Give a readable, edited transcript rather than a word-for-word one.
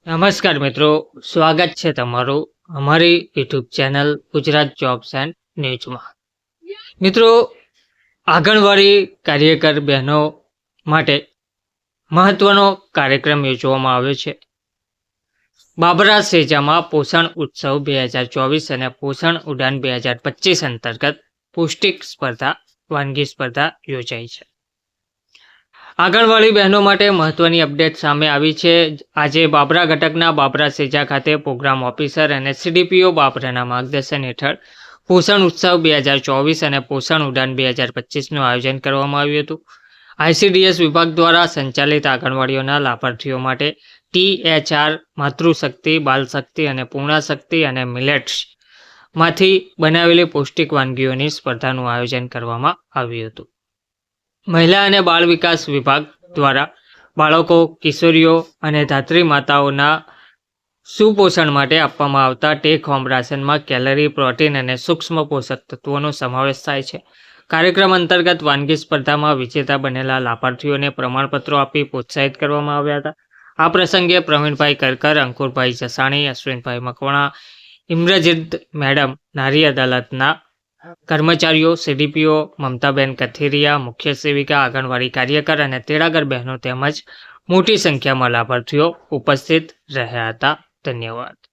નમસ્કાર મિત્રો, સ્વાગત છે તમારું અમારી YouTube channel Gujarat jobs and ન્યૂઝમાં. મિત્રો, આંગણવાડી કાર્યકર બહેનો માટે મહત્વનો કાર્યક્રમ યોજવામાં આવ્યો છે. બાબરા સેજામાં પોષણ ઉત્સવ 2024 અને પોષણ ઉડાન 2025 અંતર્ગત પૌષ્ટિક સ્પર્ધા, વાનગી સ્પર્ધા યોજાઈ છે. આંગણવાડી બહેનો માટે મહત્વની અપડેટ સામે આવી છે. આજે બાબરા ઘટકના બાબરા સેજા ખાતે પ્રોગ્રામ ઓફિસર અને સીડીપીઓ બાબરાના માર્ગદર્શન હેઠળ પોષણ ઉત્સવ 2024 અને પોષણ ઉડાન 2025નું આયોજન કરવામાં આવ્યું હતું. આઈસીડીએસ વિભાગ દ્વારા સંચાલિત આંગણવાડીઓના લાભાર્થીઓ માટે THR, માતૃશક્તિ, બાલશક્તિ અને પૂર્ણાશક્તિ અને મિલેટ્સ માંથી બનાવેલી પૌષ્ટિક વાનગીઓની સ્પર્ધાનું આયોજન કરવામાં આવ્યું હતું. મહિલા અને બાળ વિકાસ વિભાગ દ્વારા બાળકો, કિશોરીઓ અને ધાત્રી માતાઓના સુપોષણ માટે આપવામાં આવતા ટેક હોમ રાશનમાં કેલરી, પ્રોટીન અને સૂક્ષ્મ પોષક તત્વોનો સમાવેશ થાય છે. કાર્યક્રમ અંતર્ગત વાનગી સ્પર્ધામાં વિજેતા બનેલા લાભાર્થીઓને પ્રમાણપત્રો આપી પ્રોત્સાહિત કરવામાં આવ્યા હતા. આ પ્રસંગે પ્રવીણભાઈ કરકર, અંકુરભાઈ જસાણી, અશ્વિનભાઈ મકવાણા, ઇમ્રજીત મેડમ, નારી અદાલતના કર્મચારીઓ, સીડીપીઓ, મમતાબેન કથિરિયા, મુખ્ય સેવિકા, આંગણવાડી કાર્યકર અને તેડાગર બહેનો તેમજ મોટી સંખ્યામાં લાભાર્થીઓ ઉપસ્થિત રહ્યા હતા. ધન્યવાદ.